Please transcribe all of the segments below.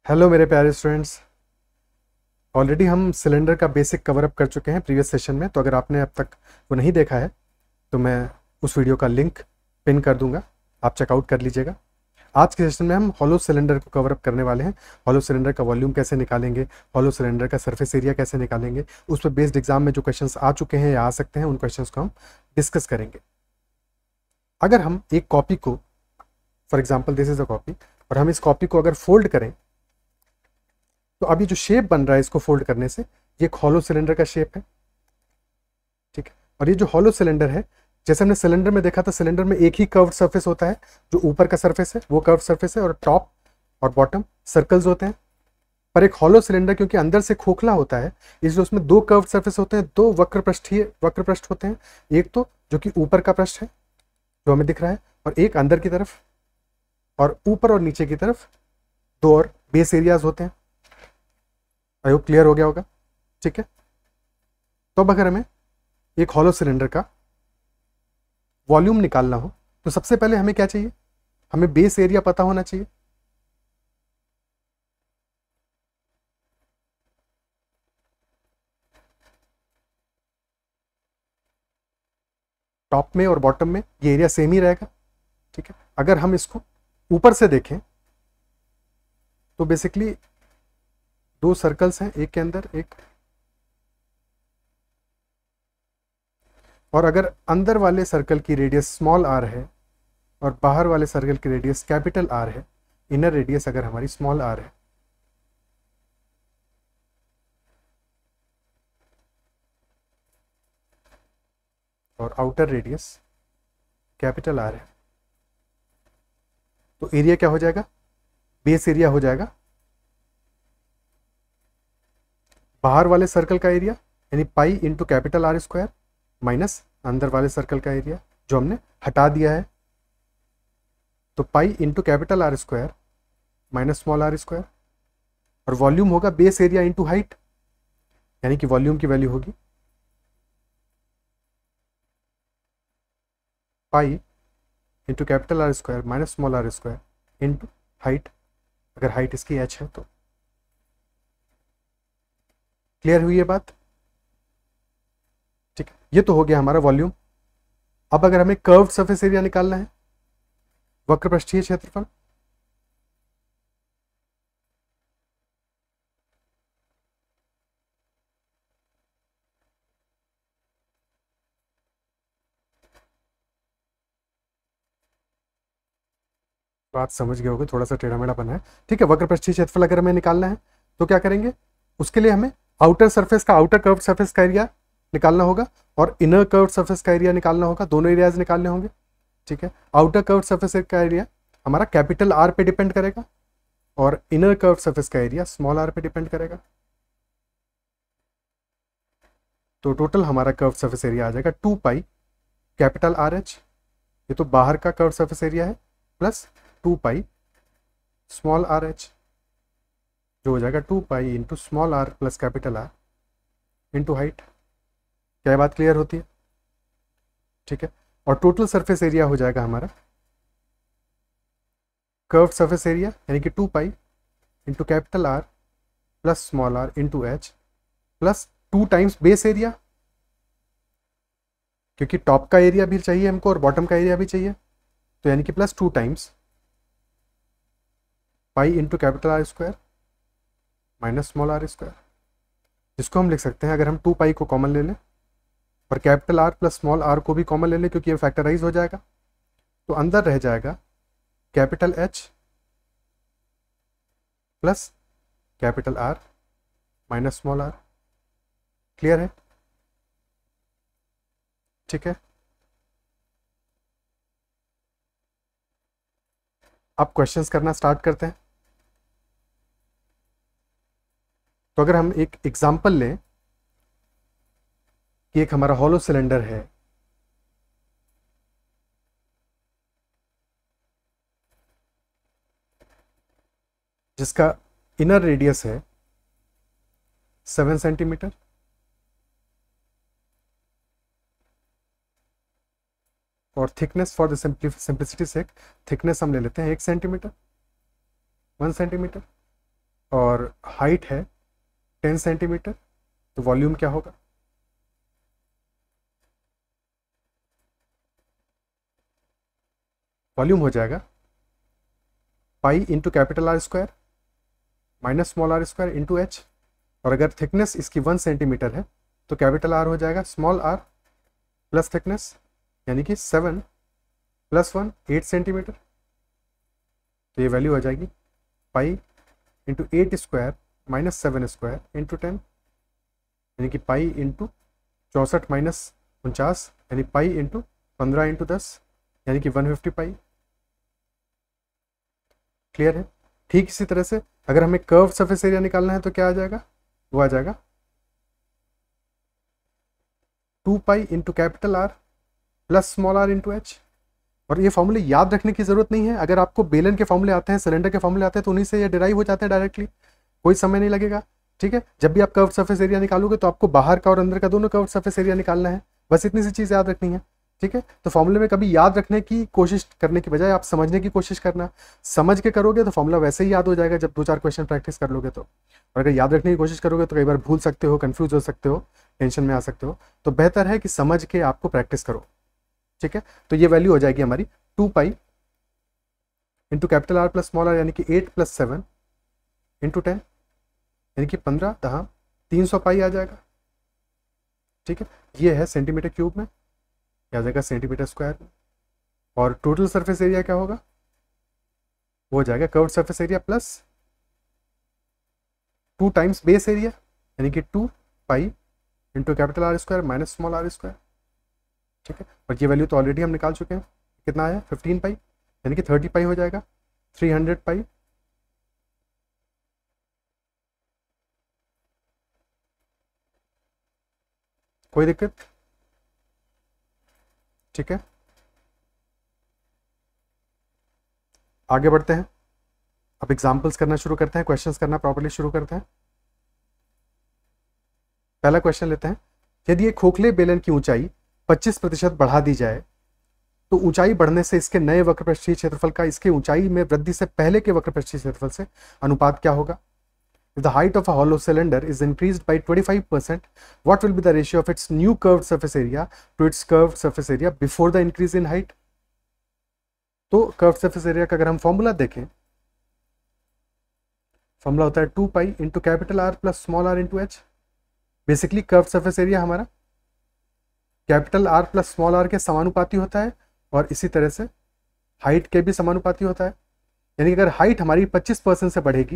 Hello मेरे प्यारे students. Already हम सिलेंडर का बेसिक कवर अप कर चुके हैं प्रीवियस सेशन में। तो अगर आपने अब तक वो नहीं देखा है तो मैं उस वीडियो का लिंक पिन कर दूंगा, आप चेकआउट कर लीजिएगा। आज के सेशन में हम हॉलो सिलेंडर को कवर अप करने वाले हैं। हॉलो सिलेंडर का वॉल्यूम कैसे निकालेंगे, हॉलो सिलेंडर का सरफेस एरिया कैसे निकालेंगे, उस पर बेस्ड एग्जाम में जो क्वेश्चंस आ चुके हैं या आ सकते हैं उन क्वेश्चंस को हम डिस्कस करेंगे। अगर हम एक कॉपी को, for example this is a copy, और हम इस कॉपी को अगर फोल्ड करें तो अभी जो शेप बन रहा है इसको फोल्ड करने से, ये एक हॉलो सिलेंडर का शेप है। ठीक है, और ये जो हॉलो सिलेंडर है, जैसे हमने सिलेंडर में देखा था, सिलेंडर में एक ही कर्व सरफेस होता है। जो ऊपर का सरफेस है वो कर्व सरफेस है और टॉप और बॉटम सर्कल्स होते हैं। पर एक हॉलो सिलेंडर क्योंकि अंदर से खोखला होता है, इसलिए उसमें दो कर्व सरफेस होते हैं, दो वक्र पृष्ठ होते हैं। एक तो जो कि ऊपर का पृष्ठ है जो हमें दिख रहा है, और एक अंदर की तरफ, और ऊपर और नीचे की तरफ दो और बेस एरियाज होते हैं। आई होप क्लियर हो गया होगा। ठीक है, तो अब अगर हमें एक हॉलो सिलेंडर का वॉल्यूम निकालना हो तो सबसे पहले हमें क्या चाहिए, हमें बेस एरिया पता होना चाहिए। टॉप में और बॉटम में ये एरिया सेम ही रहेगा। ठीक है, अगर हम इसको ऊपर से देखें तो बेसिकली दो सर्कल्स हैं, एक के अंदर एक, और अगर अंदर वाले सर्कल की रेडियस स्मॉल आर है और बाहर वाले सर्कल की रेडियस कैपिटल आर है, इनर रेडियस अगर हमारी स्मॉल आर है, और आउटर रेडियस कैपिटल आर है, तो एरिया क्या हो जाएगा, बेस एरिया हो जाएगा बाहर वाले सर्कल का एरिया, यानी pi into capital R square, minus अंदर वाले सर्कल का एरिया जो हमने हटा दिया है। तो pi into capital R square minus small are square, और वॉल्यूम होगा बेस एरिया इंटू हाइट, यानी कि वॉल्यूम की वैल्यू होगी pi into capital R square minus small are square into height, अगर हाइट इसकी एच है तो। क्लियर हुई ये बात? ठीक है, ये तो हो गया हमारा वॉल्यूम। अब अगर हमें कर्व्ड सरफेस एरिया निकालना है, वक्रपृष्ठीय क्षेत्रफल, बात समझ गए होगे, थोड़ा सा टेढ़ा मेढ़ा बना है। ठीक है, वक्रपृष्ठीय क्षेत्रफल अगर हमें निकालना है तो क्या करेंगे, उसके लिए हमें आउटर सरफेस का, आउटर कर्व सरफेस का एरिया निकालना होगा और इनर कर्व सरफेस का एरिया निकालना होगा, दोनों एरियाज निकालने होंगे। ठीक है, आउटर कर्व सरफेस का एरिया हमारा कैपिटल आर पे डिपेंड करेगा और इनर कर्व सरफेस का एरिया स्मॉल आर पे डिपेंड करेगा। तो टोटल हमारा कर्व सरफेस एरिया आ जाएगा 2 पाई कैपिटल आर एच, ये तो बाहर का कर्व सरफेस एरिया है, plus 2 pi small r h, जो हो जाएगा 2 pi into small r plus capital R into height. क्या बात क्लियर होती है? ठीक है, और टोटल सरफेस एरिया हो जाएगा हमारा कर्व सरफेस एरिया, यानी कि 2 pi into capital R plus small are into h, plus 2 times base area, क्योंकि टॉप का एरिया भी चाहिए हमको और बॉटम का एरिया भी चाहिए, तो यानी कि plus 2 times pi into capital R square minus small are square, जिसको हम लिख सकते हैं, अगर हम 2 पाई को कॉमन ले लें और capital R plus small r को भी कॉमन ले लें क्योंकि ये फैक्टराइज हो जाएगा, तो अंदर रह जाएगा capital H plus capital R minus small r. Clear है? ठीक है, अब क्वेश्चंस करना स्टार्ट करते हैं। तो अगर हम एक एग्जांपल लें कि एक हमारा हॉलो सिलेंडर है, जिसका इनर रेडियस है 7 सेंटीमीटर और thickness, for the simplicity sake thickness हम ले लेते हैं 1 सेंटीमीटर, 1 सेंटीमीटर, और हाइट है 10 सेंटीमीटर, तो वॉल्यूम क्या होगा? वॉल्यूम हो जाएगा pi into capital R square minus small are square into h, और अगर थिकनेस इसकी 1 सेंटीमीटर है तो कैपिटल आर हो जाएगा स्मॉल आर प्लस थिकनेस, यानी कि 7 + 1 8 सेंटीमीटर। तो ये वैल्यू हो जाएगी pi into 8 square minus 7 square into 10, यानी कि पाई इंटू 64 माइनस 49, यानी पाई इंटू 15 इंटू 10, यानी कि 150 पाई। क्लियर है? ठीक इसी तरह से अगर हमें कर्व सरफेस एरिया निकालना है तो क्या आ जाएगा? वो आ जाएगा 2 pi into capital R plus small are into h. और ये फॉर्मूले याद रखने की जरूरत नहीं है, अगर आपको बेलन के फॉर्मूले आते हैं, सिलेंडर के फॉर्मूले आते हैं, तो उन्हीं से ये डिराइव हो जाते हैं डायरेक्टली, कोई समय नहीं लगेगा। ठीक है, जब भी आप कर्व सरफेस एरिया निकालोगे तो आपको बाहर का और अंदर का दोनों कर्व सरफेस एरिया निकालना है, बस इतनी सी चीज़ याद रखनी है। ठीक है, तो फॉर्मूले में कभी याद रखने की कोशिश करने की बजाय आप समझने की कोशिश करना, समझ के करोगे तो फॉर्मूला वैसे ही याद हो जाएगा जब 2-4 क्वेश्चन प्रैक्टिस कर लोगे तो। और अगर याद रखने की कोशिश करोगे तो कई बार भूल सकते हो, कंफ्यूज हो सकते हो, टेंशन में आ सकते हो, तो बेहतर है कि समझ के आपको प्रैक्टिस करो। ठीक है, तो ये वैल्यू हो जाएगी हमारी 2 pi into capital R plus small r, यानी कि 8 + 7 इंटू 10, यानी कि 15 10 300 पाई आ जाएगा। ठीक है, ये है सेंटीमीटर क्यूब में, आ जाएगा सेंटीमीटर स्क्वायर में। और टोटल सरफेस एरिया क्या होगा? वो हो जाएगा curved surface area plus 2 times base area, यानी कि 2 pi into capital R square minus small are square. ठीक है, और ये वैल्यू तो ऑलरेडी हम निकाल चुके हैं, कितना आया? 15 पाई, यानी कि 30 पाई हो जाएगा, 300 पाई। कोई दिक्कत? ठीक है, आगे बढ़ते हैं। अब एग्जाम्पल्स करना शुरू करते हैं, क्वेश्चंस करना प्रॉपर्ली शुरू करते हैं। पहला क्वेश्चन लेते हैं, यदि एक खोखले बेलन की ऊंचाई 25% बढ़ा दी जाए तो ऊंचाई बढ़ने से इसके नए वक्रपृष्ठीय क्षेत्रफल का इसके ऊंचाई में वृद्धि से पहले के वक्रपृष्ठीय क्षेत्रफल से अनुपात क्या होगा? If the height of a hollow cylinder is increased by 25%, what will be the ratio of its new curved surface area to its curved surface area before the increase in height? तो curve surface area का अगर हम formula देखें, formula होता है 2 pi into capital R plus small are into H. Basically curve surface area हमारा capital R plus small R के समानुपाती होता है, और इसी तरह से हाइट के भी समानुपाती होता है। यानी अगर हाइट हमारी 25% से बढ़ेगी,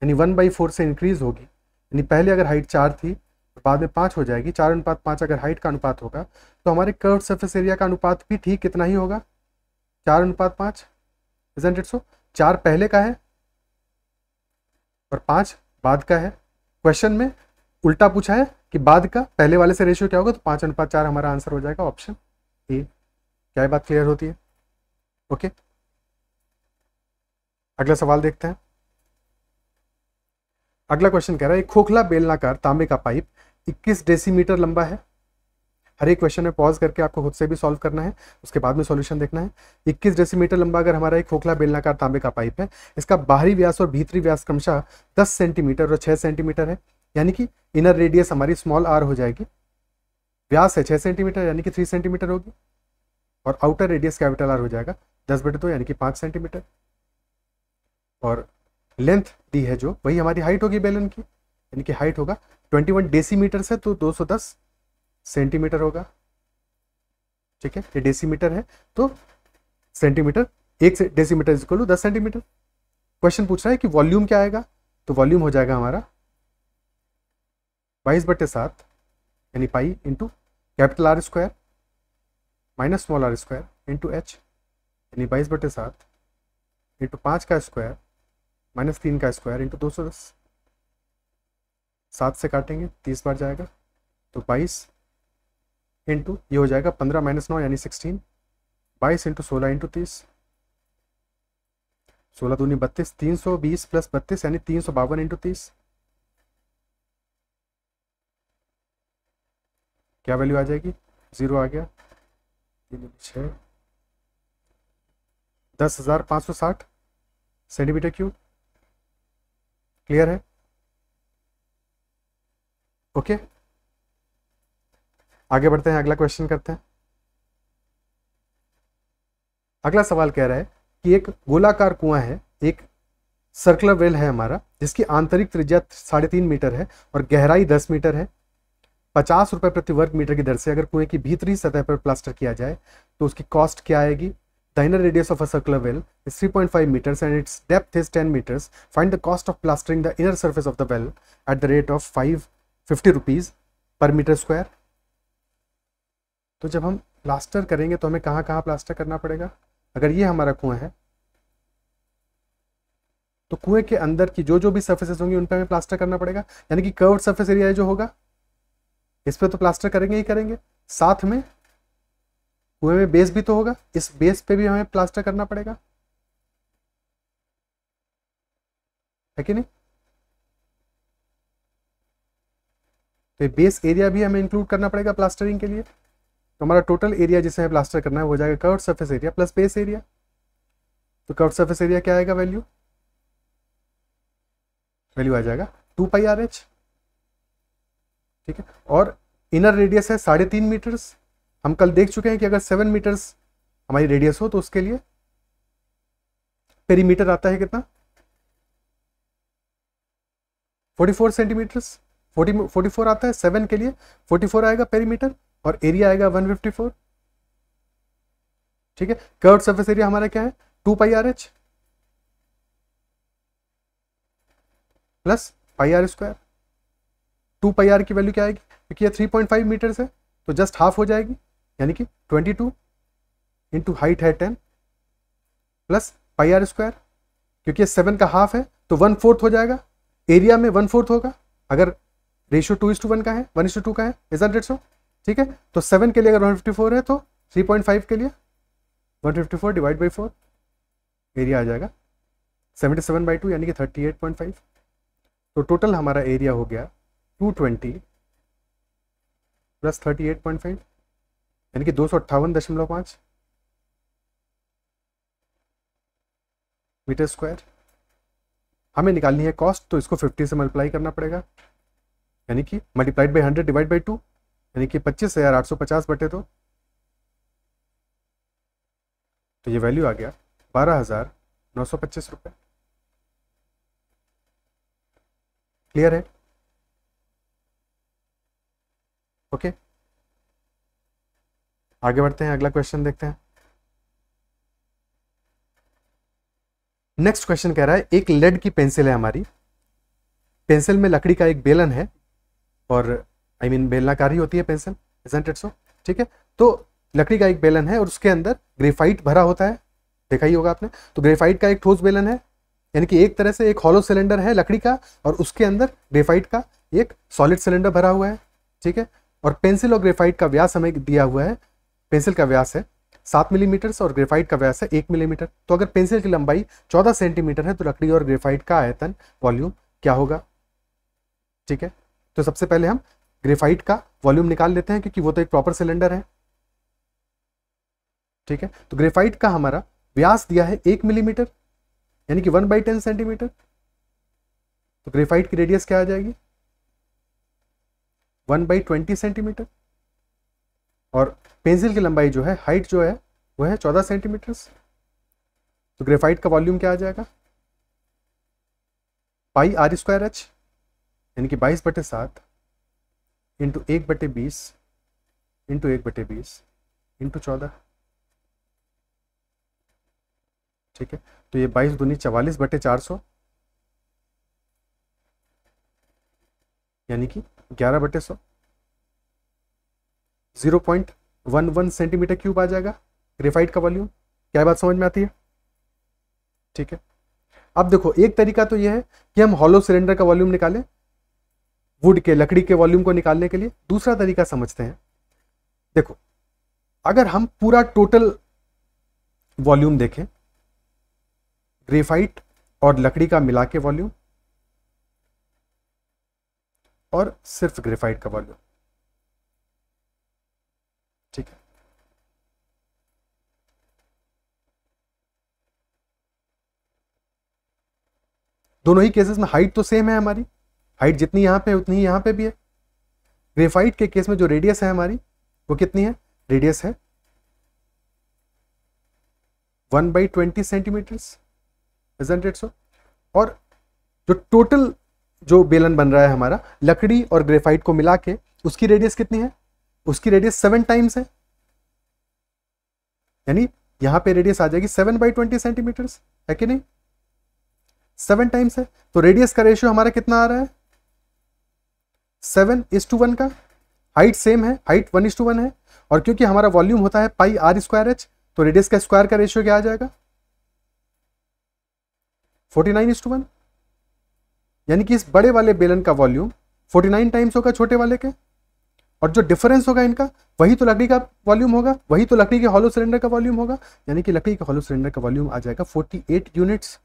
यानी 1/4 से इंक्रीज होगी, यानी पहले अगर हाइट 4 थी तो बाद में 5 हो जाएगी, 4:5 अगर हाइट का अनुपात होगा, तो हमारे कर्व सरफेस एरिया का अनुपात भी ठीक कितना ही होगा? 4:5। Isn't it so? 4 पहले का है और 5 बाद का है। क्वेश्चन में उल्टा पूछा है कि बाद का पहले वाले से रेशियो क्या होगा, तो 5:4 हमारा आंसर हो जाएगा ऑप्शन ए। क्या ये बात क्लियर होती है? ओके, अगला सवाल देखते हैं। अगला क्वेश्चन कह रहा है, एक खोखला बेलनाकार तांबे का पाइप 21 डेसीमीटर लंबा है। हर एक क्वेश्चन में पॉज करके आपको खुद से भी सॉल्व करना है, उसके बाद में सॉल्यूशन देखना है। 21 डेसीमीटर लंबा अगर हमारा एक खोखला बेलनाकार तांबे का पाइप है, इसका बाहरी व्यास और भीतरी व्यास क्रमशः 10 सेंटीमीटर और 6 सेंटीमीटर है, यानी कि इनर रेडियस हमारी स्मॉल आर हो जाएगी, व्यास है 6 सेंटीमीटर यानी कि 3 सेंटीमीटर होगी, और आउटर रेडियस कैपिटल आर हो जाएगा 10/2 यानी कि 5 सेंटीमीटर, और लेंथ दी है जो वही हमारी हाइट होगी बेलन की, यानी कि हाइट होगा 21 डेसीमीटर से तो 210 सेंटीमीटर होगा। ठीक है, ये डेसीमीटर है तो centimetre, 1 decimetre is equal to 10 centimetre. Question पूछ रहा है कि वॉल्यूम क्या आएगा, तो वॉल्यूम हो जाएगा हमारा 22/7 यानी pi into capital R square minus small are square into h, यानी 22/7 इंटू 5 का स्क्वायर माइनस 3 का स्क्वायर इंटू 210। 7 से काटेंगे 30 बार जाएगा, तो 22 इंटू ये हो जाएगा 15 - 9 यानी 16, 22 इंटू 16 इंटू 30, 16 दूनी 32, 320 प्लस 32 यानी 352 इंटू 30। क्या वैल्यू आ जाएगी? 0 आ गया, 6 10,560 सेंटीमीटर क्यूब। क्लियर है? ओके, आगे बढ़ते हैं, अगला क्वेश्चन करते हैं। अगला सवाल कह रहा है कि एक गोलाकार कुआं है, एक सर्कुलर वेल है हमारा, जिसकी आंतरिक त्रिज्या 3.5 मीटर है और गहराई 10 मीटर है। 50 रुपए प्रति वर्ग मीटर की दर से अगर कुएं की भीतरी सतह पर प्लास्टर किया जाए तो उसकी कॉस्ट क्या आएगी? The inner radius of a circular well is 3.5 meters and its depth is 10 meters. Find the cost of plastering the inner surface of the well at the rate of 550 rupees per meter square. तो जब हम plaster करेंगे तो हमें कहाँ कहाँ plaster करना पड़ेगा? अगर ये हमारा कुआं है तो कुएं के अंदर की जो जो भी सर्फेसेस होंगी उन पर हमें प्लास्टर करना पड़ेगा, यानी कि कर्व्ड सर्फेस एरिया जो होगा इस पे तो प्लास्टर करेंगे ही करेंगे, साथ में कुएं में बेस भी तो होगा, इस बेस पे भी हमें प्लास्टर करना पड़ेगा, है कि नहीं? तो ये बेस एरिया भी हमें इंक्लूड करना पड़ेगा प्लास्टरिंग के लिए। तो हमारा टोटल एरिया जिसे हमें प्लास्टर करना है वो हो जाएगा curved surface area plus base area. तो कर्व्ड सर्फेस एरिया क्या आएगा? वैल्यू आ जाएगा 2πRH, ठीक है। और इनर रेडियस है 3.5 मीटर्स। हम कल देख चुके हैं कि अगर 7 मीटर्स हमारी रेडियस हो तो उसके लिए पेरीमीटर आता है कितना? 44 सेंटीमीटर्स। 44 आता है 7 के लिए, 44 आएगा पेरीमीटर और एरिया आएगा 154, ठीक है। कर्व्ड सरफेस एरिया हमारा क्या है? 2πRH plus πr²। 2πr की वैल्यू क्या आएगी? क्योंकि ये 3.5 मीटर्स है तो जस्ट हाफ हो जाएगी, यानी कि 22 इंटू हाइट है 10 प्लस πr², क्योंकि ये 7 का हाफ है तो 1/4 हो जाएगा। एरिया में 1/4 होगा अगर रेशियो 2:1 का है, 1:2 का है, इजंट इट सो? ठीक है, तो 7 के लिए अगर 154 है तो 3.5 के लिए 154 डिवाइड बाई 4, एरिया आ जाएगा 77/2 यानी कि 38.5। तो टोटल हमारा एरिया हो गया 220 प्लस 38.5 यानी कि 258.5 मीटर स्क्वायर। हमें निकालनी है कॉस्ट, तो इसको 50 से मल्टीप्लाई करना पड़ेगा, यानी कि मल्टीप्लाइड बाई 100 डिवाइड बाई 2 यानी कि 25,850/2। तो ये वैल्यू आ गया 12,925 रुपये। क्लियर है? ओके, आगे बढ़ते हैं, अगला क्वेश्चन देखते हैं। नेक्स्ट क्वेश्चन कह रहा है एक लेड की पेंसिल है हमारी, पेंसिल में लकड़ी का एक बेलन है और बेलनाकार ही होती है पेंसिल, इजंट इट सो? ठीक है, तो लकड़ी का एक बेलन है और उसके अंदर ग्रेफाइट भरा होता है, देखा ही होगा आपने। तो ग्रेफाइट का एक ठोस बेलन है, यानी कि एक तरह से एक हॉलो सिलेंडर है लकड़ी का और उसके अंदर ग्रेफाइट का एक सॉलिड सिलेंडर भरा हुआ है, ठीक है। और पेंसिल और ग्रेफाइट का व्यास हमें दिया हुआ है, पेंसिल का व्यास है 7 मिलीमीटर और ग्रेफाइट का व्यास है 1 मिलीमीटर। तो अगर पेंसिल की लंबाई 14 सेंटीमीटर है तो लकड़ी और ग्रेफाइट का आयतन वॉल्यूम क्या होगा? ठीक है, तो सबसे पहले हम ग्रेफाइट का वॉल्यूम निकाल लेते हैं क्योंकि वो तो एक प्रॉपर सिलेंडर है, ठीक है। तो ग्रेफाइट का हमारा व्यास दिया है 1 मिलीमीटर यानी कि 1/10 सेंटीमीटर। तो ग्रेफाइट की रेडियस क्या आ जाएगी? 1/20 सेंटीमीटर। और पेंसिल की लंबाई जो है, हाइट जो है वो है 14 सेंटीमीटर। तो ग्रेफाइट का वॉल्यूम क्या आ जाएगा? πr² यानी कि 22/7 इंटू 1/20 इंटू 1/20 इंटू 14, ठीक है। तो ये 22 दूनी 44/400 यानी कि 11/100, 0.11 सेंटीमीटर क्यूब आ जाएगा ग्रेफाइट का वॉल्यूम। क्या बात समझ में आती है? ठीक है, अब देखो एक तरीका तो यह है कि हम हॉलो सिलेंडर का वॉल्यूम निकालें वुड के, लकड़ी के वॉल्यूम को निकालने के लिए। दूसरा तरीका समझते हैं। देखो अगर हम पूरा टोटल वॉल्यूम देखें, ग्रेफाइट और लकड़ी का मिला के वॉल्यूम और सिर्फ ग्रेफाइट का वॉल्यूम, ठीक है। दोनों ही केसेस में हाइट तो सेम है हमारी, हाइट जितनी यहाँ पे उतनी ही यहाँ पे भी है। ग्रेफाइट के केस में जो रेडियस है हमारी वो कितनी है, रेडियस है 1/20 सेंटीमीटर्स, इजंट इट सो। और जो टोटल जो बेलन बन रहा है हमारा लकड़ी और ग्रेफाइट को मिला के, उसकी रेडियस कितनी है, उसकी रेडियस 7 टाइम्स है, यानी यहां पे रेडियस आ जाएगी 7/20 सेंटीमीटर्स, है कि नहीं, 7 टाइम्स है। तो रेडियस का रेशियो हमारा कितना आ रहा है, 7:1 का। हाइट सेम है, हाइट 1:1 है, और क्योंकि हमारा वॉल्यूम होता है पाई आर स्क्वायर एच, तो रेडियस का स्क्वायर का रेशियो क्या आ जाएगा, 49:1, यानी कि इस बड़े वाले बेलन का वॉल्यूम 49 टाइम्स होगा छोटे वाले के, और जो डिफरेंस होगा इनका वही तो लकड़ी का वॉल्यूम होगा, वही तो लकड़ी के हॉलो सिलेंडर का वॉल्यूम होगा, यानी कि लकड़ी के हॉलो सिलेंडर का वॉल्यूम आ जाएगा 48 यूनिट्स,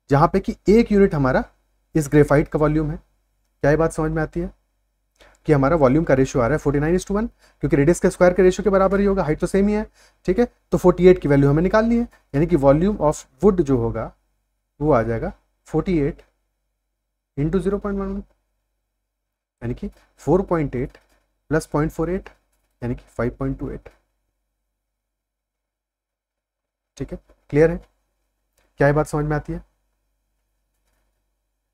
जहां पे कि 1 यूनिट हमारा इस ग्रेफाइट का वॉल्यूम है। क्या ये बात समझ में आती है कि हमारा वॉल्यूम का रेशियो आ रहा है 49:1, क्योंकि रेडियस के स्क्वायर के रेशियो के बराबर ही होगा, हाइट तो सेम ही है, ठीक है। तो 48 की वैल्यू हमें निकालनी है, यानी कि वॉल्यूम ऑफ वुड जो होगा वो आ जाएगा 48 इंटू 0.11, यानी कि 4.8 प्लस 0.48, यानी कि 5.28, ठीक है। क्लियर है, क्या ये बात समझ में आती है।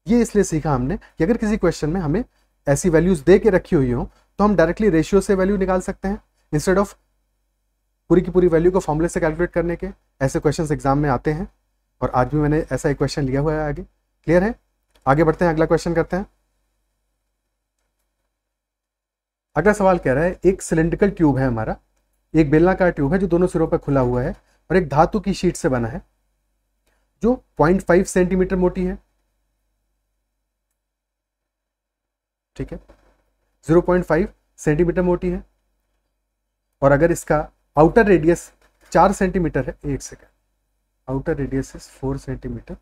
ये इसलिए सीखा हमने कि अगर किसी क्वेश्चन में हमें ऐसी वैल्यूज दे के रखी हुई हो तो हम डायरेक्टली रेशियो से वैल्यू निकाल सकते हैं, इंस्टेड ऑफ पूरी की पूरी वैल्यू को फॉर्मूले से कैलकुलेट करने के। ऐसे क्वेश्चंस एग्जाम में आते हैं, और आज भी मैंने ऐसा एक क्वेश्चन लिया हुआ है आगे। क्लियर है, आगे बढ़ते हैं, अगला क्वेश्चन करते हैं। अगला सवाल कह रहा है, एक सिलेंड्रिकल ट्यूब है हमारा, एक बेलनाकार ट्यूब है जो दोनों सिरों पर खुला हुआ है, और एक धातु की शीट से बना है जो 0.5 सेंटीमीटर मोटी है, ठीक है, 0.5 सेंटीमीटर मोटी है, और अगर इसका आउटर रेडियस 4 सेंटीमीटर है, एक second, outer radius is 4 centimetre,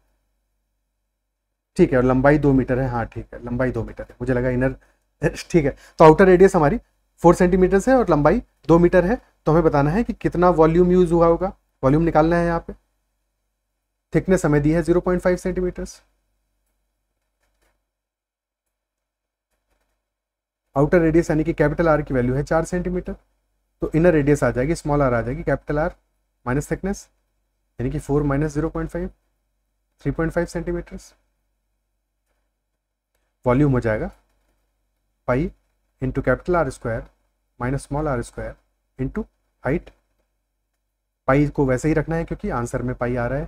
ठीक है, और लंबाई 2 मीटर है, हाँ ठीक है, लंबाई 2 मीटर है, मुझे लगा इनर, ठीक है। तो आउटर रेडियस हमारी 4 सेंटीमीटर है और लंबाई 2 मीटर है, तो हमें बताना है कि कितना वॉल्यूम यूज हुआ होगा, वॉल्यूम निकालना है यहाँ पे। थिकनेस हमें दी है 0.5 सेंटीमीटर, आउटर रेडियस यानी कि कैपिटल आर की वैल्यू है 4 सेंटीमीटर, तो इनर रेडियस आ जाएगी स्मॉल आर आ जाएगी कैपिटल आर माइनस थिकनेस, यानी कि 4 माइनस 0.5 3.5 सेंटीमीटर। वॉल्यूम हो जाएगा pi into capital R square minus small are square into height. Pi को वैसे ही रखना है क्योंकि आंसर में पाई आ रहा है,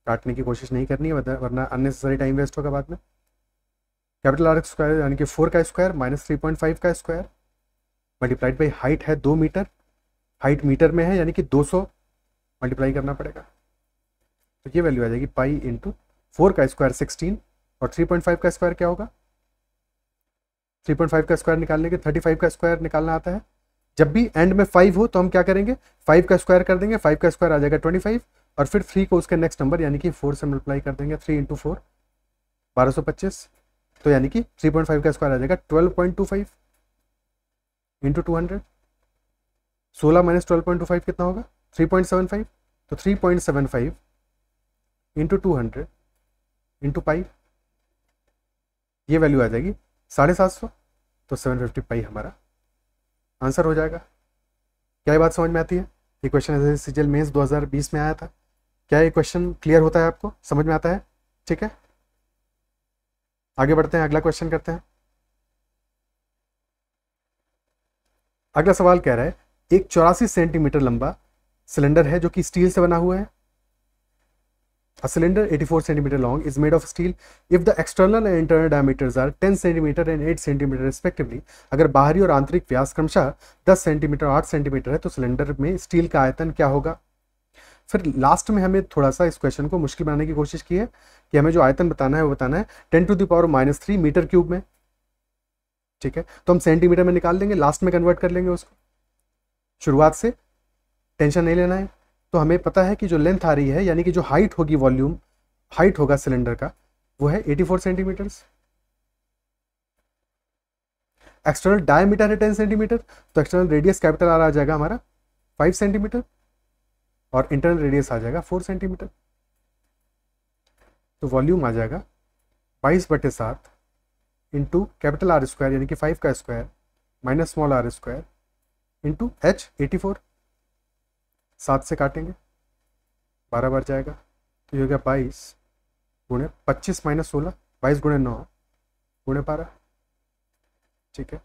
काटने की कोशिश नहीं करनी है वरना अननेसेसरी टाइम वेस्ट होगा बाद में। कैपिटल आर स्क्वायर यानी कि 4 का स्क्वायर माइनस 3.5 का स्क्वायर मल्टीप्लाइड बाई हाइट है 2 मीटर, हाइट मीटर में है यानी कि 200 मल्टीप्लाई करना पड़ेगा, तो ये वैल्यू आ जाएगी पाई इंटू 4 का स्क्वायर 16, और 3.5 का स्क्वायर क्या होगा, 3.5 का स्क्वायर निकालने के 35 का स्क्वायर निकालना आता है। जब भी एंड में 5 हो तो हम क्या करेंगे, 5 का स्क्वायर कर देंगे, 5 का स्क्वायर आ जाएगा 25, और फिर 3 को उसके नेक्स्ट नंबर यानी कि 4 से मल्टीप्लाई कर देंगे, 3 इंटू 4 1225, तो यानी कि 3.5 का स्क्वायर आ जाएगा 12.25 इंटू 200, 16 माइनस 12.25 कितना होगा 3.75, तो 3.75 इंटू 200 इंटू पाई, ये वैल्यू आ जाएगी 750, तो 750 पाई हमारा आंसर हो जाएगा। क्या ये बात समझ में आती है। ये क्वेश्चन ऐसे सीजीएल मेंस 2020 में आया था। क्या ये क्वेश्चन क्लियर होता है, आपको समझ में आता है, ठीक है। आगे बढ़ते हैं, अगला क्वेश्चन करते हैं। अगला सवाल कह रहा है, एक 84 सेंटीमीटर लंबा सिलेंडर है जो कि स्टील से बना हुआ है। A cylinder 84 cm long is made of steel if the external and internal diameters are 10 cm and 8 cm respectively। अगर बाहरी और आंतरिक व्यास क्रमशः 10 सेंटीमीटर और 8 सेंटीमीटर है तो सिलेंडर में स्टील का आयतन क्या होगा। फिर लास्ट में हमें थोड़ा सा इस क्वेश्चन को मुश्किल बनाने की कोशिश की है कि हमें जो आयतन बताना है वो बताना है 10⁻³ मीटर क्यूब में, ठीक है। तो हम सेंटीमीटर में निकाल देंगे, लास्ट में कन्वर्ट कर लेंगे उसको, शुरुआत से टेंशन नहीं लेना है। तो हमें पता है कि जो लेंथ आ रही है यानी कि जो हाइट होगी, वॉल्यूम हाइट होगा सिलेंडर का, वो है 84 सेंटीमीटर। एक्सटर्नल डायमीटर है 10 सेंटीमीटर, तो एक्सटर्नल रेडियस कैपिटल आर आ जाएगा हमारा 5 सेंटीमीटर, और इंटरनल रेडियस आ जाएगा 4 सेंटीमीटर, तो वॉल्यूम आ जाएगा 22/7 इंटू कैपिटल आर स्क्वायर यानी कि 5 का square minus small are square into h 84। 7 से काटेंगे 12 बार जाएगा, तो ये हो गया 22 गुणे 25 माइनस 16, 22 गुणे 9 गुणे 12। ठीक है,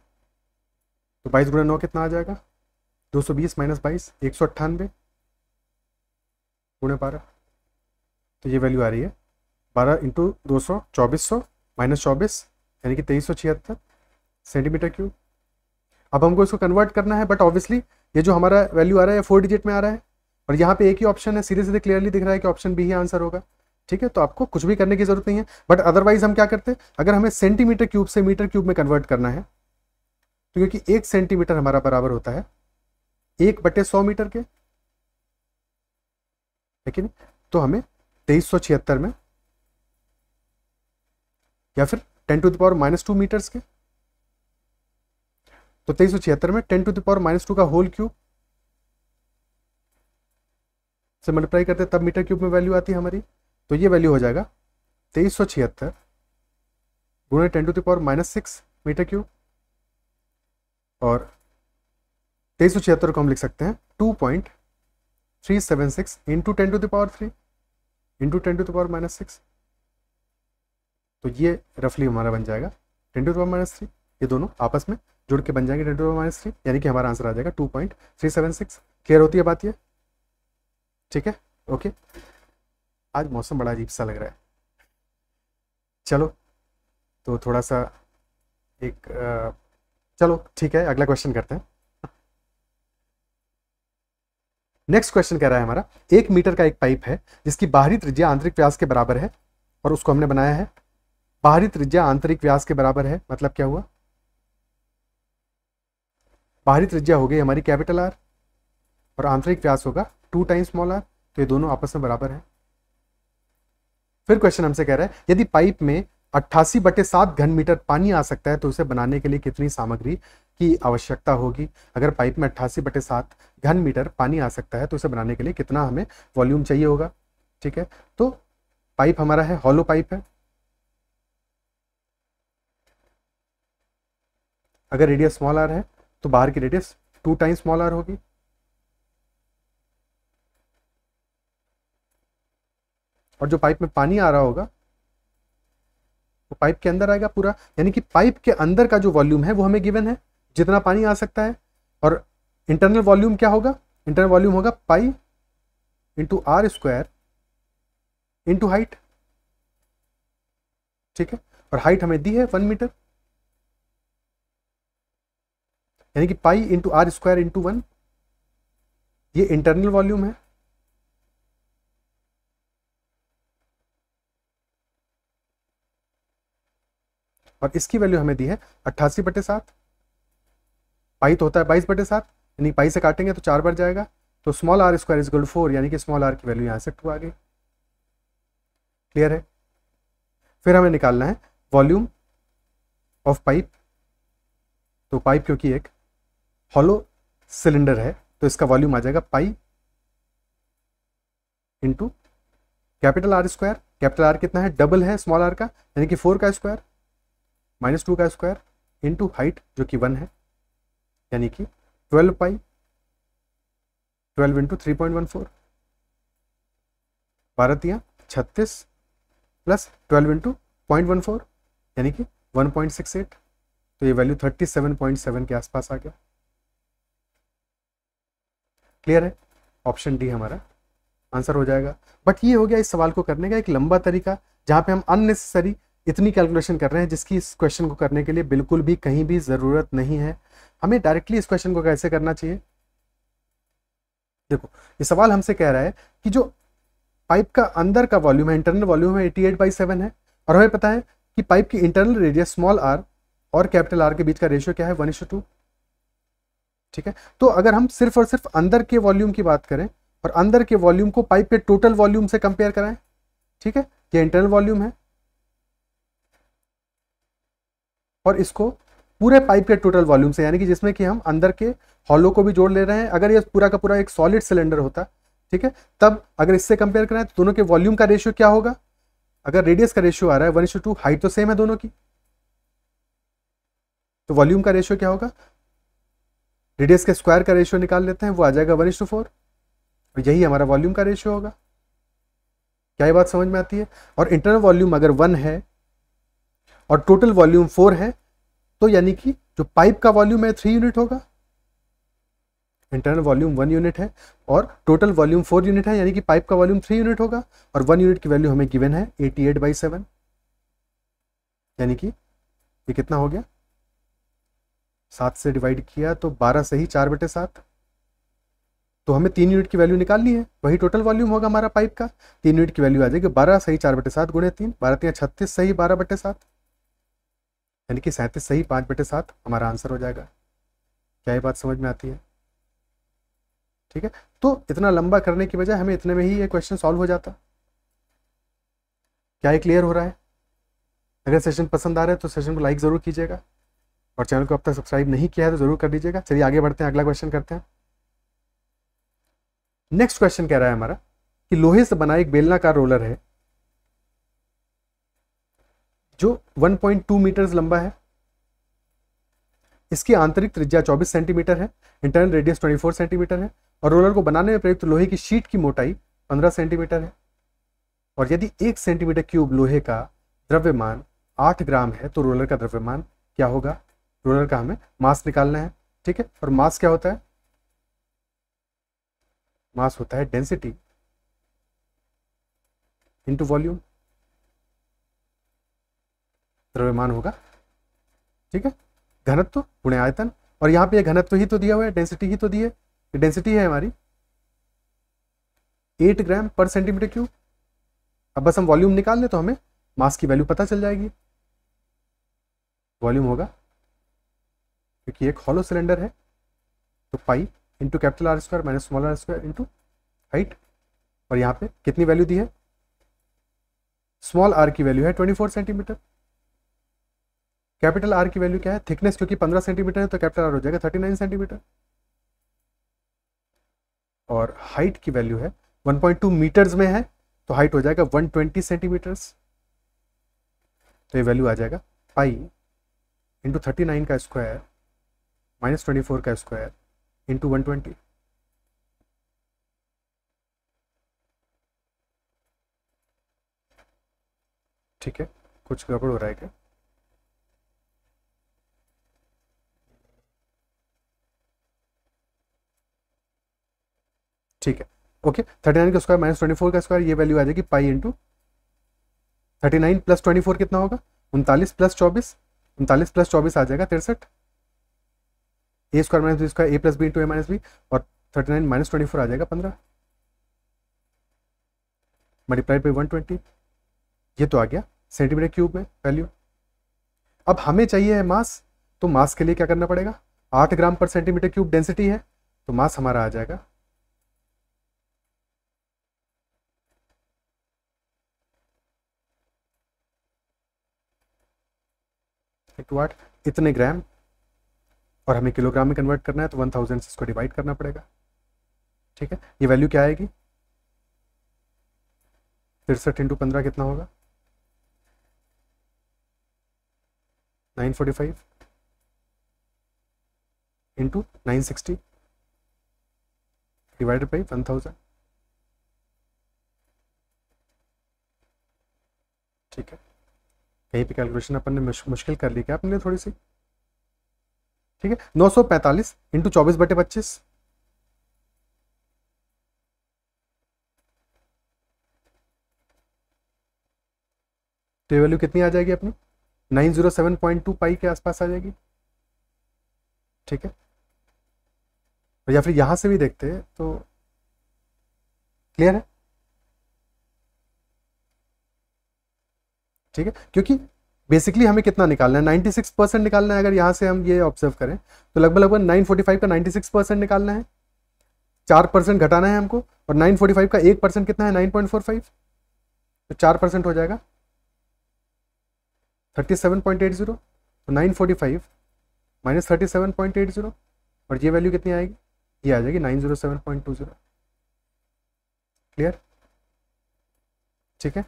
तो 22 गुणे 9 कितना आ जाएगा? 220 माइनस 22 198 गुणे 12। तो ये वैल्यू आ रही है 12 इंटू 200 2400 माइनस 24 यानी कि 2376 सेंटीमीटर क्यूब। अब हमको इसको कन्वर्ट करना है, बट ऑब्वियसली ये जो हमारा वैल्यू आ रहा है 4 डिजिट में आ रहा है और यहाँ पे एक ही ऑप्शन है, सीधे सीधे क्लियरली दिख रहा है कि ऑप्शन बी ही आंसर होगा। ठीक है, तो आपको कुछ भी करने की जरूरत नहीं है, बट अदरवाइज हम क्या करते, अगर हमें सेंटीमीटर क्यूब से मीटर क्यूब में कन्वर्ट करना है, तो क्योंकि 1 सेंटीमीटर हमारा बराबर होता है 1/100 मीटर के, लेकिन तो हमें 2376 में या फिर 10⁻⁻2 मीटर्स के, तो 2376 में 10⁻⁻2 का होल क्यूब से मल्टीप्लाई करते तब मीटर क्यूब में वैल्यू आती है हमारी। तो ये वैल्यू हो जाएगा 2376 गुणे 10⁻⁻6 मीटर क्यूब, और 2376 को हम लिख सकते हैं 2.376 इंटू 10⁻³ इंटू 10⁻⁻6। तो ये रफली हमारा बन जाएगा 10⁻⁻3, ये दोनों आपस में जुड़ के बन जाएंगे 10⁻3, यानी कि हमारा आंसर आ जाएगा 2.376। क्लियर होती है बात ये? ठीक है, ओके। आज मौसम बड़ा अजीब सा लग रहा है। चलो तो थोड़ा सा चलो ठीक है, अगला क्वेश्चन करते हैं। नेक्स्ट क्वेश्चन कह रहा है हमारा, 1 मीटर का एक पाइप है जिसकी बाहरी त्रिज्या आंतरिक व्यास के बराबर है, और उसको हमने बनाया है बाहरी त्रिज्या आंतरिक व्यास के बराबर है। मतलब क्या हुआ, बाहरी त्रिज्या हो गई हमारी कैपिटल आर और आंतरिक व्यास होगा 2 टाइम्स स्मॉल आर, तो ये दोनों आपस में बराबर है। फिर क्वेश्चन हमसे कह रहा है, यदि पाइप में 88/7 घन मीटर पानी आ सकता है तो उसे बनाने के लिए कितनी सामग्री की आवश्यकता होगी। अगर पाइप में 88/7 घन मीटर पानी आ सकता है तो उसे बनाने के लिए कितना हमें वॉल्यूम चाहिए होगा। ठीक है, तो पाइप हमारा है हॉलो पाइप है, अगर रेडियस स्मॉल आर है तो बाहर की रेडियस 2 टाइम्स स्मॉल आर होगी। और जो पाइप में पानी आ रहा होगा वो पाइप के अंदर आएगा पूरा, यानी कि पाइप के अंदर का जो वॉल्यूम है वो हमें गिवन है, जितना पानी आ सकता है। और इंटरनल वॉल्यूम क्या होगा, इंटरनल वॉल्यूम होगा pi into r square into height. ठीक है, और हाइट हमें दी है 1 मीटर, यानी कि pi into r square into 1, ये इंटरनल वॉल्यूम है। और इसकी वैल्यू हमें दी है 88/7, पाई तो होता है 22/7, यानी पाई से काटेंगे तो 4 बार जाएगा, तो small are square is equal to 4, यानी कि स्मॉल आर की वैल्यू यहां से 2 आ गई। क्लियर है? फिर हमें निकालना है वॉल्यूम ऑफ पाइप। तो पाइप क्योंकि एक हॉलो सिलेंडर है तो इसका वॉल्यूम आ जाएगा pi into capital R square, capital R कितना है, डबल है स्मॉल आर का, यानी कि 4 का स्क्वायर माइनस 2 का स्क्वायर इंटू हाइट जो कि 1 है, यानी कि 12 पाई, 12 इंटू 3.14, 12 36 प्लस 12 इंटू 0.14 यानी कि 1.68, तो ये वैल्यू 37.7 के आसपास आ गया। क्लियर है? ऑप्शन डी हमारा आंसर हो जाएगा। बट ये हो गया इस सवाल को करने का एक लंबा तरीका, जहां पे हम अननेसेसरी इतनी कैलकुलेशन कर रहे हैं जिसकी इस क्वेश्चन को करने के लिए बिल्कुल भी कहीं भी ज़रूरत नहीं है। हमें डायरेक्टली इस क्वेश्चन को कैसे करना चाहिए, देखो ये सवाल हमसे कह रहा है कि जो पाइप का अंदर का वॉल्यूम है, इंटरनल वॉल्यूम है 88/7 है, और हमें पता है कि पाइप की इंटरनल रेडियस स्मॉल आर और कैपिटल आर के बीच का रेशियो क्या है, 1:2। ठीक है, तो अगर हम सिर्फ और सिर्फ अंदर के वॉल्यूम की बात करें और अंदर के वॉल्यूम को पाइप के टोटल वॉल्यूम से कंपेयर कराएं, ठीक है, ये इंटरनल वॉल्यूम है और इसको पूरे पाइप के टोटल वॉल्यूम से, यानी कि जिसमें कि हम अंदर के हॉलो को भी जोड़ ले रहे हैं। अगर ये पूरा का पूरा एक सॉलिड सिलेंडर होता, ठीक है, तब अगर इससे कंपेयर करें तो दोनों के वॉल्यूम का रेशियो क्या होगा, अगर रेडियस का रेशियो आ रहा है 1:2, हाइट तो सेम है दोनों की, तो वॉल्यूम का रेशियो क्या होगा, रेडियस के स्क्वायर का रेशियो निकाल लेते हैं, वो आ जाएगा 1:4, और यही हमारा वॉल्यूम का रेशियो होगा। क्या ये बात समझ में आती है? और इंटरनल वॉल्यूम अगर 1 है और टोटल वॉल्यूम 4 है, तो यानी कि जो पाइप का वॉल्यूम है 3 यूनिट होगा। इंटरनल वॉल्यूम 1 यूनिट है और टोटल वॉल्यूम 4 यूनिट है, यानी कि पाइप का वॉल्यूम 3 यूनिट होगा, और 1 यूनिट की वैल्यू हमें गिवन है 88/7, यानी कि ये कितना हो गया, 7 से डिवाइड किया तो 12 से ही 4/7, तो हमें 3 यूनिट की वैल्यू निकालनी है, वही टोटल वॉल्यूम होगा हमारा पाइप का। 3 यूनिट की वैल्यू आ जाएगी 12 सही 4/7 गुणे 3, 12 36 सही 12/7, यानी कि 37 सही 5/7 हमारा आंसर हो जाएगा। क्या ये बात समझ में आती है? ठीक है, तो इतना लंबा करने की बजाय हमें इतने में ही ये क्वेश्चन सॉल्व हो जाता। क्या ये क्लियर हो रहा है? अगर सेशन पसंद आ रहा है तो सेशन को लाइक ज़रूर कीजिएगा, और चैनल को अब तक सब्सक्राइब नहीं किया है तो ज़रूर कर दीजिएगा। चलिए आगे बढ़ते हैं, अगला क्वेश्चन करते हैं। नेक्स्ट क्वेश्चन कह रहा है हमारा कि लोहे से बना एक बेलनाकार रोलर है जो 1.2 मीटर लंबा है, इसकी आंतरिक त्रिज्या 24 सेंटीमीटर है, इंटरनल रेडियस 24 सेंटीमीटर है, और रोलर को बनाने में प्रयुक्त लोहे की शीट की मोटाई 15 सेंटीमीटर है, और यदि 1 सेंटीमीटर क्यूब लोहे का द्रव्यमान 8 ग्राम है तो रोलर का द्रव्यमान क्या होगा? रोलर का हमें मास निकालना है। ठीक है, और मास क्या होता है? मास होता है डेंसिटी इंटू वॉल्यूम, द्रव्यमान होगा। ठीक है, घनत्व गुणे आयतन, और यहाँ पे घनत्व ही तो दिया हुआ है, डेंसिटी ही तो दी है, डेंसिटी है हमारी 8 ग्राम पर सेंटीमीटर क्यूब। अब बस हम वॉल्यूम निकाल लें तो हमें मास की वैल्यू पता चल जाएगी। वॉल्यूम होगा, क्योंकि एक हॉलो सिलेंडर है, तो pi into capital R square minus small are square into height, और यहाँ पे कितनी वैल्यू दी है? स्मॉल आर की वैल्यू है 24 सेंटीमीटर, कैपिटल आर की वैल्यू क्या है? थिकनेस, क्योंकि 15 सेंटीमीटर है तो कैपिटल आर हो जाएगा 39 सेंटीमीटर, और हाइट की वैल्यू है 1.2 मीटर्स में है तो हाइट हो जाएगा 120 सेंटीमीटर्स, तो ये वैल्यू आ जाएगा पाई इंटू 39 का स्क्वायर माइनस 24 का स्क्वायर इंटू 120। ठीक है, कुछ गड़बड़ हो रहा है क्या? ठीक है, ओके, 39 का स्क्वायर माइनस 24 का स्क्वायर, ये वैल्यू आ जाएगी पाई इंटू 39 प्लस 24 कितना होगा? 39 प्लस 24, 39 प्लस 24 आ जाएगा 63, ए स्क्वायर माइनस बी स्क्वायर, ए प्लस बी इंटू ए माइनस बी, और 39 माइनस 24 आ जाएगा 15 मल्टीप्लाइड बाई 120, ये तो आ गया सेंटीमीटर क्यूब में वैल्यू। अब हमें चाहिए है मास, तो मास के लिए क्या करना पड़ेगा? 8 ग्राम पर सेंटीमीटर क्यूब डेंसिटी है, तो मास हमारा आ जाएगा 8 इतने ग्राम, और हमें किलोग्राम में कन्वर्ट करना है तो 1000 से इसको डिवाइड करना पड़ेगा। ठीक है, ये वैल्यू क्या आएगी? 63 इंटू 15 कितना होगा? 945 इंटू 960 डिवाइडेड बाई 1000। ठीक है, कहीं पे कैलकुलेशन अपन ने मुश्किल कर ली क्या अपने लिए थोड़ी सी? ठीक है, 945 इंटू 24/25, तो ये वैल्यू कितनी आ जाएगी अपनी? 907.2 पाई के आसपास आ जाएगी। ठीक है, या फिर यहां से भी देखते हैं तो क्लियर है। ठीक है, क्योंकि बेसिकली हमें कितना निकालना है? 96% निकालना है। अगर यहाँ से हम ये ऑब्जर्व करें तो लगभग लगभग 945 का 96% निकालना है, 4% घटाना है हमको, और 945 का 1% कितना है? 9.45, तो 4% हो जाएगा 37.80, तो 945 माइनस 37.80, और ये वैल्यू कितनी आएगी? ये आ जाएगी 907.20। क्लियर? ठीक है,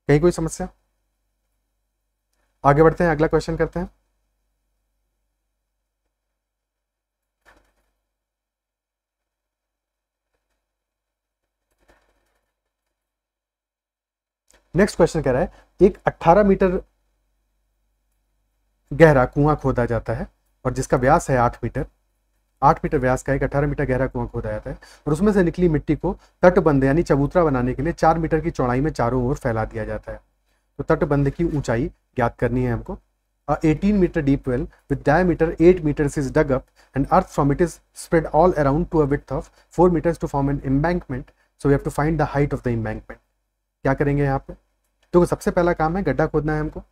कहीं कोई समस्या? आगे बढ़ते हैं, अगला क्वेश्चन करते हैं। नेक्स्ट क्वेश्चन कह रहा है एक 18 मीटर गहरा कुआं खोदा जाता है और जिसका व्यास है 8 मीटर। 8 मीटर व्यास का एक 18 मीटर गहरा कुआं खोदा जाता है और उसमें से निकली मिट्टी को तटबंध यानी चबूतरा बनाने के लिए 4 मीटर की चौड़ाई में चारों ओर फैला दिया जाता है। तो तटबंध की ऊंचाई ज्ञात करनी है हमको। 18 meter deep well with diameter 8 meters is dug up and earth from it is spread all around to a width of 4 meters to form an embankment. So we have to find the height of the embankment. क्या करेंगे यहाँ पे? तो सबसे पहला काम है गड्ढा खोदना है हमको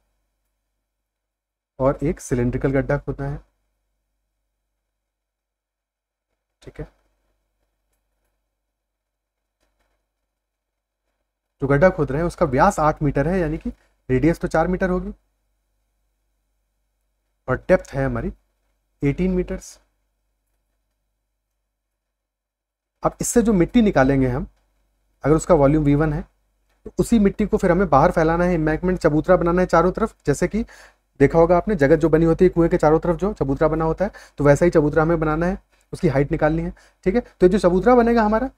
और एक सिलेंड्रिकल गड्ढा खोदना है। ठीक है, जो गड्ढा खोद रहे हैं उसका व्यास 8 मीटर है यानी कि रेडियस तो 4 मीटर होगी और डेप्थ है हमारी 18 मीटर्स। अब इससे जो मिट्टी निकालेंगे हम, अगर उसका वॉल्यूम V1 है तो उसी मिट्टी को फिर हमें बाहर फैलाना है, एम्बैंकमेंट चबूतरा बनाना है चारों तरफ। जैसे कि देखा होगा आपने जगत जो बनी होती है कुएं के चारों तरफ जो चबूतरा बना होता है, तो वैसा ही चबूतरा हमें बनाना है, उसकी हाइट निकालनी है। ठीक है, तो जो चबूतरा बनेगा हमारा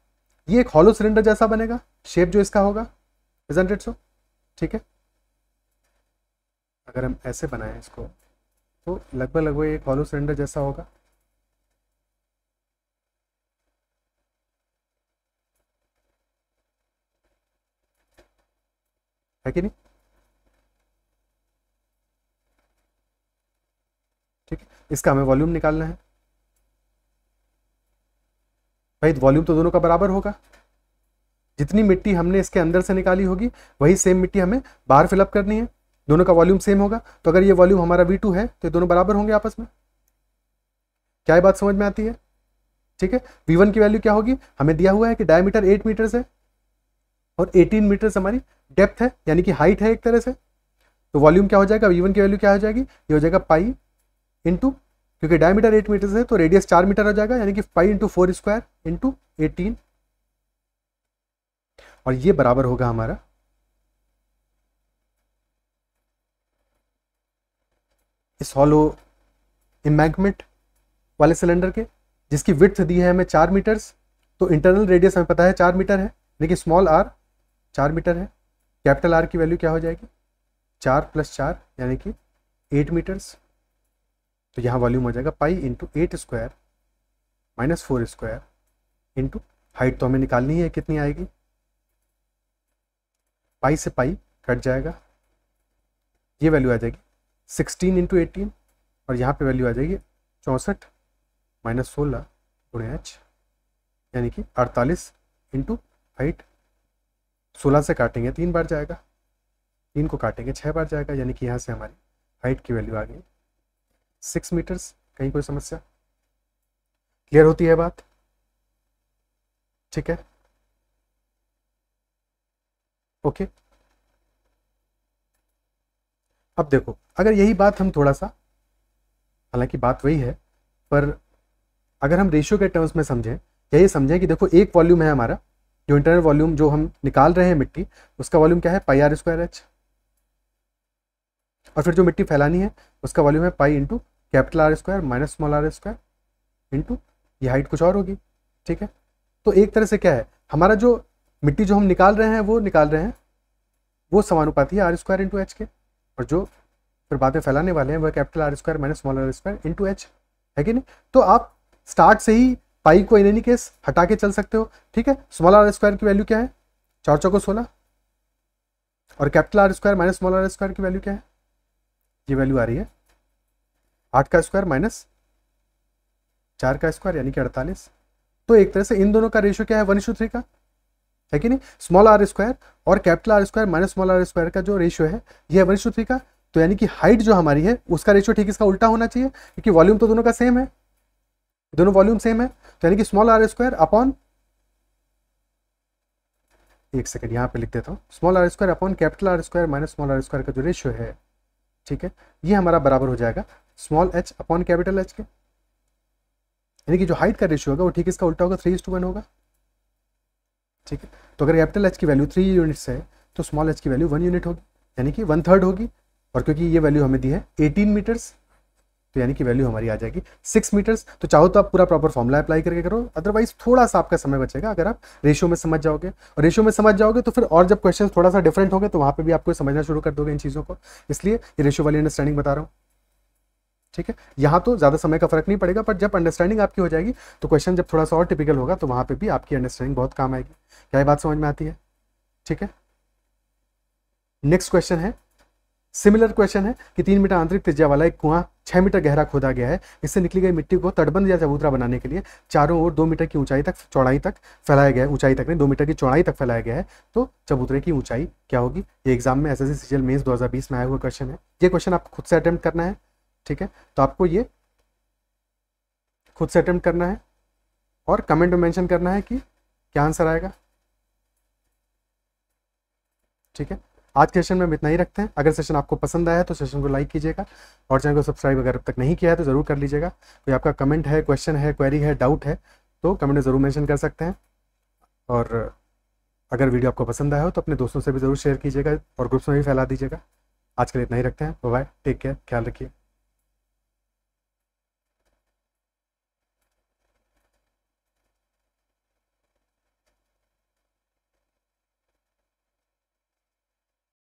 ये एक हॉलो सिलेंडर जैसा बनेगा, शेप जो इसका होगा, इजंट इट सो? ठीक है, अगर हम ऐसे बनाएं इसको तो लगभग लगभग एक हॉलो सिलेंडर जैसा होगा। है कि नहीं? ठीक है, इसका हमें वॉल्यूम निकालना है। भाई वॉल्यूम तो दोनों का बराबर होगा, जितनी मिट्टी हमने इसके अंदर से निकाली होगी वही सेम मिट्टी हमें बाहर फिलअप करनी है, दोनों का वॉल्यूम सेम होगा। तो अगर ये वॉल्यूम हमारा V2 है तो ये दोनों बराबर होंगे आपस में। क्या ये बात समझ में आती है? ठीक है, V1 की वैल्यू क्या होगी? हमें दिया हुआ है कि डायमीटर 8 मीटर है और 18 मीटर हमारी डेप्थ है यानी कि हाइट है एक तरह से। तो वॉल्यूम क्या हो जाएगा? V1 की वैल्यू क्या हो जाएगी? ये हो जाएगा पाई इंटू, क्योंकि डायमीटर 8 मीटर है तो रेडियस 4 मीटर हो जाएगा यानी कि पाई इंटू 4 स्क्वायर इंटू 18, और ये बराबर होगा हमारा इस हॉलो एम्बैंकमेंट वाले सिलेंडर के, जिसकी विड्थ दी है हमें 4 मीटर्स। तो इंटरनल रेडियस हमें पता है 4 मीटर है, लेकिन स्मॉल r 4 मीटर है। कैपिटल R की वैल्यू क्या हो जाएगी? 4 + 4 यानी कि 8 मीटर्स। तो यहाँ वॉल्यूम हो जाएगा pi into 8 square minus 4 square into height तो हमें निकालनी है कितनी आएगी, पाई से पाई कट जाएगा, ये वैल्यू आ जाएगी 16 इंटू 18 और यहाँ पे वैल्यू आ जाएगी 64 माइनस 16 गुणे h यानी कि 48 इंटू हाइट। 16 से काटेंगे 3 बार जाएगा, 3 को काटेंगे 6 बार जाएगा यानी कि यहाँ से हमारी हाइट की वैल्यू आ गई 6 मीटर्स। कहीं कोई समस्या? क्लियर होती है बात? ठीक है, ओके। अब देखो अगर यही बात हम थोड़ा सा, हालांकि बात वही है, पर अगर हम रेशियो के टर्म्स में समझें या ये समझें कि देखो एक वॉल्यूम है हमारा, जो इंटरनल वॉल्यूम जो हम निकाल रहे हैं मिट्टी, उसका वॉल्यूम क्या है? पाई R स्क्वायर H, और फिर जो मिट्टी फैलानी है उसका वॉल्यूम है पाई into capital R square minus small r square into ये हाइट कुछ और होगी। ठीक है, तो एक तरह से क्या है, हमारा जो मिट्टी जो हम निकाल रहे हैं वो समानुपाती है R स्क्वायर इंटू H के, और जो फिर बाद में फैलाने वाले हैं वह capital R square minus small r square into H, है कि नहीं? तो आप स्टार्ट से ही पाई को इन एनी केस हटा के चल सकते हो। ठीक है, स्मॉल r स्क्वायर की वैल्यू क्या है? 4 चौको 16, और capital R square minus small r square की वैल्यू क्या है? ये वैल्यू आ रही है 8 का स्क्वायर माइनस 4 का स्क्वायर यानी कि 48। तो एक तरह से इन दोनों का रेशियो क्या है? 1:3 का, है कि नहीं? स्मॉल r स्क्वायर और capital R square minus small r square का जो रेशियो है ये 1:3 का। तो यानी कि हाइट जो हमारी है उसका रेशियो ठीक इसका उल्टा होना चाहिए, क्योंकि वॉल्यूम तो दोनों का सेम है, दोनों वॉल्यूम सेम है। तो यानी कि स्मॉल r स्क्वायर अपॉन, एक सेकंड यहाँ पे लिख देता हूँ, small r square upon capital R square minus small r square का जो रेशियो है, ठीक है, ये हमारा बराबर हो जाएगा small h upon capital H के। यानी कि जो हाइट का रेशियो होगा वो ठीक इसका उल्टा होगा, 3:1 होगा। ठीक है, तो अगर कैपिटल H की वैल्यू 3 यूनिट्स है तो स्मॉल एच की वैल्यू 1 यूनिट होगी, यानी कि 1/3 होगी। और क्योंकि ये वैल्यू हमें दी है 18 मीटर्स, तो यानी कि वैल्यू हमारी आ जाएगी 6 मीटर्स। तो चाहो तो आप पूरा प्रॉपर फॉर्मूला अप्लाई करके करो, अदरवाइज थोड़ा सा आपका समय बचेगा अगर आप रेशियो में समझ जाओगे। और रेशियो में समझ जाओगे तो फिर और जब क्वेश्चन थोड़ा सा डिफरेंट होंगे तो वहाँ पे भी आपको समझना शुरू कर दोगे इन चीज़ों को, इसलिए ये रेशियो वाली अंडरस्टैंडिंग बता रहा हूँ। ठीक है, यहाँ तो ज़्यादा समय का फर्क नहीं पड़ेगा, पर जब अंडरस्टैंडिंग आपकी हो जाएगी तो क्वेश्चन जब थोड़ा सा और टिपिकल होगा तो वहाँ पे भी आपकी अंडरस्टैंडिंग बहुत काम आएगी। क्या ये बात समझ में आती है? ठीक है, नेक्स्ट क्वेश्चन है, सिमिलर क्वेश्चन है कि 3 मीटर आंतरिक त्रिज्या वाला एक कुआं 6 मीटर गहरा खोदा गया है। इससे निकली गई मिट्टी को तटबंध या चबूतरा बनाने के लिए चारों ओर 2 मीटर की ऊंचाई तक चौड़ाई तक फैलाया गया है, ऊंचाई तक नहीं 2 मीटर की चौड़ाई तक फैलाया गया है। तो चबूतरे की ऊंचाई क्या होगी? ये एग्जाम में एसएससी सीजीएल मेंस 2020 में आया हुआ क्वेश्चन है। ये क्वेश्चन आपको खुद से अटेम्प्ट करना है। ठीक है, तो आपको ये खुद से अटेम्प्ट करना है और कमेंट में मेंशन करना है कि क्या आंसर आएगा। ठीक है, आज के सेशन में हम इतना ही रखते हैं। अगर सेशन आपको पसंद आया है तो सेशन को लाइक कीजिएगा और चैनल को सब्सक्राइब अगर अब तक नहीं किया है तो ज़रूर कर लीजिएगा। कोई आपका कमेंट है, क्वेश्चन है, क्वेरी है, डाउट है तो कमेंट में ज़रूर मेंशन कर सकते हैं। और अगर वीडियो आपको पसंद आया हो तो अपने दोस्तों से भी ज़रूर शेयर कीजिएगा और ग्रुप्स में भी फैला दीजिएगा। आज के लिए इतना ही रखते हैं। बाय बाय, टेक केयर, ख्याल रखिए।